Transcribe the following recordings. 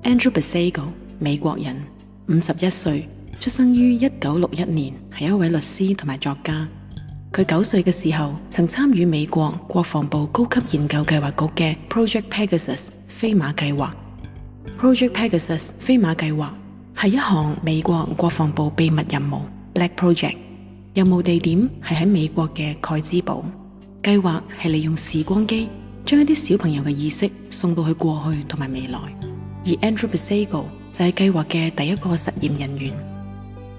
Andrew Basiago 美國人，51歲，出生於1961年，係一位律師同埋作家。佢9歲嘅時候曾參與美國國防部高級研究計劃局嘅 Project Pegasus 飛馬計劃。Project Pegasus 飛馬計劃係一項美國國防部秘密任務 Black Project， 任務地點係喺美國嘅蓋茲堡。計劃係利用時光機將一啲小朋友嘅意識送到去過去同埋未來。而 Andrew Basiago 就係計劃嘅第一個實驗人員。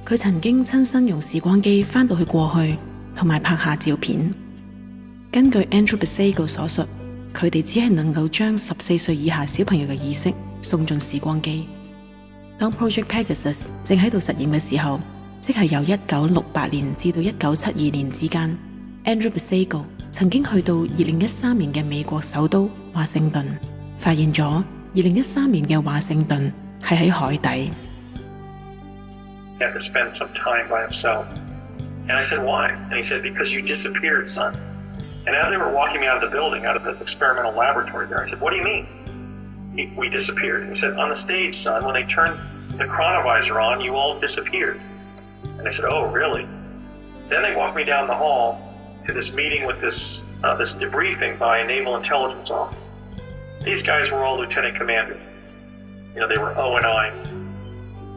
佢曾經親身用時光機返到去過去同埋拍下照片。根據 Andrew Basiago 所述，佢哋只係能夠將14歲以下小朋友嘅意識送進時光機。當 Project Pegasus 正喺度實驗嘅時候，即係由1968年至到1972年之間， Andrew Basiago 曾經去到2013年嘅美國首都華盛頓，發現咗2013年嘅華盛頓係喺海底。He had to spend some time by himself. And I said, why? And he said, because you disappeared, son. And as they were walking me out of the building, out of the experimental laboratory there, I said, what do you mean? We disappeared. And he said, on the stage, son, when they turned the chronovisor on, you all disappeared. And I said, oh, really? Then they walked me down the hall to this meeting with this debriefing by a Naval Intelligence Office. These guys were all lieutenant commanders. You know, they were O&I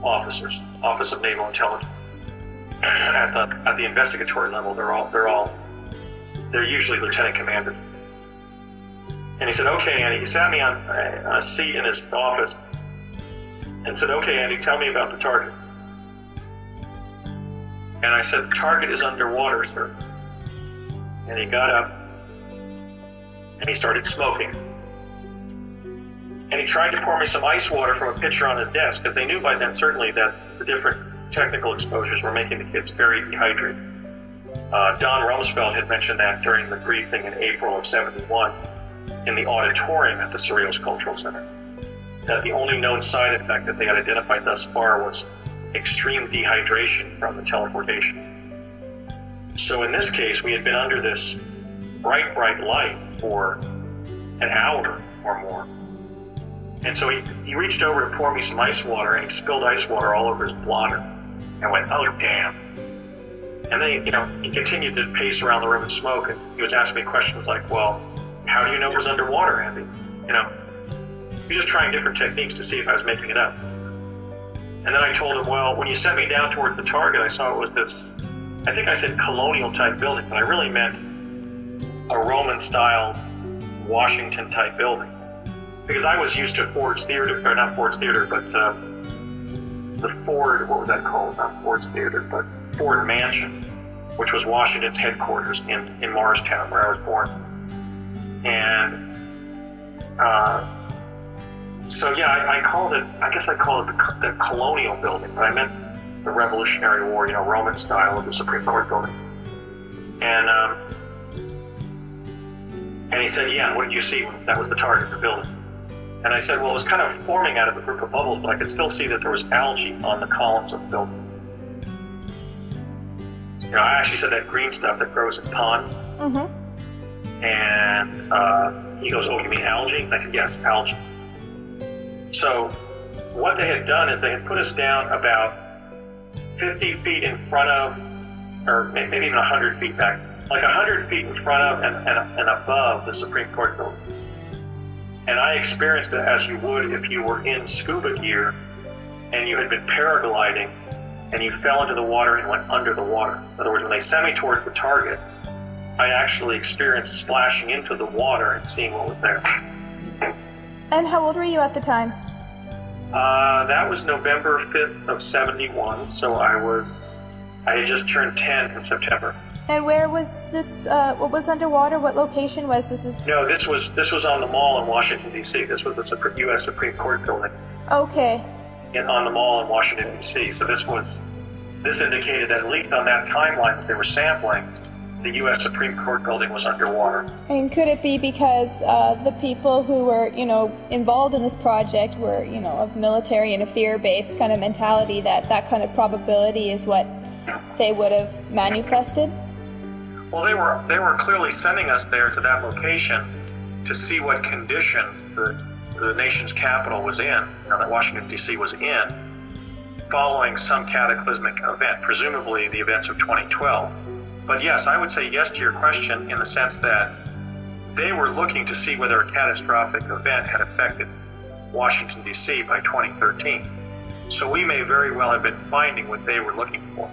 officers, Office of Naval Intelligence. At the investigatory level, they're usually lieutenant commanders. And he said, okay, Andy. He sat me on a seat in his office and said, okay, Andy, tell me about the target. And I said, the target is underwater, sir. And he got up and he started smoking. And he tried to pour me some ice water from a pitcher on his desk, because they knew by then certainly that the different technical exposures were making the kids very dehydrated. Don Rumsfeld had mentioned that during the briefing in April of '71 in the auditorium at the Cerritos Cultural Center, that the only known side effect that they had identified thus far was extreme dehydration from the teleportation. So in this case, we had been under this bright light for an hour or more. And so he reached over to pour me some ice water, and he spilled ice water all over his blotter. I went, oh, damn. And then, he continued to pace around the room and smoke, and he was asking me questions like, well, how do you know it was underwater, Andy? He was just trying different techniques to see if I was making it up. And then I told him, well, when you sent me down towards the target, I saw it was this, I think I said colonial-type building, but I really meant a Roman-style Washington-type building. Because I was used to Ford's Theater, or not Ford's Theater, but the Ford, what was that called? Not Ford's Theater, but Ford Mansion, which was Washington's headquarters in Morristown, where I was born. And so yeah, I guess I called it the colonial building, but I meant the Revolutionary War, Roman style of the Supreme Court building. And he said, yeah, what did you see? That was the target, the building. And I said, well, it was kind of forming out of a group of bubbles, but I could still see that there was algae on the columns of the building. I actually said that green stuff that grows in ponds. Mm-hmm. And he goes, oh, you mean algae? I said, yes, algae. So what they had done is they had put us down about 50 feet in front of, or maybe even 100 feet back, like 100 feet in front of and above the Supreme Court building. And I experienced it as you would if you were in scuba gear and you had been paragliding and you fell into the water and went under the water. In other words, when they sent me towards the target, I actually experienced splashing into the water and seeing what was there. And how old were you at the time? That was November 5th of '71, so I had just turned 10 in September. And where was this, what was underwater? What location was this? No, this was on the Mall in Washington, D.C. This was the U.S. Supreme Court building. Okay. On the Mall in Washington, D.C. So this indicated that at least on that timeline that they were sampling, the U.S. Supreme Court building was underwater. And could it be because the people who were, involved in this project were, of military and a fear-based kind of mentality, that kind of probability is what they would have manifested? Well, they were clearly sending us there to that location to see what conditions the the nation's capital was in, that Washington, D.C. was in, following some cataclysmic event, presumably the events of 2012. But yes, I would say yes to your question in the sense that they were looking to see whether a catastrophic event had affected Washington, D.C. by 2013. So we may very well have been finding what they were looking for.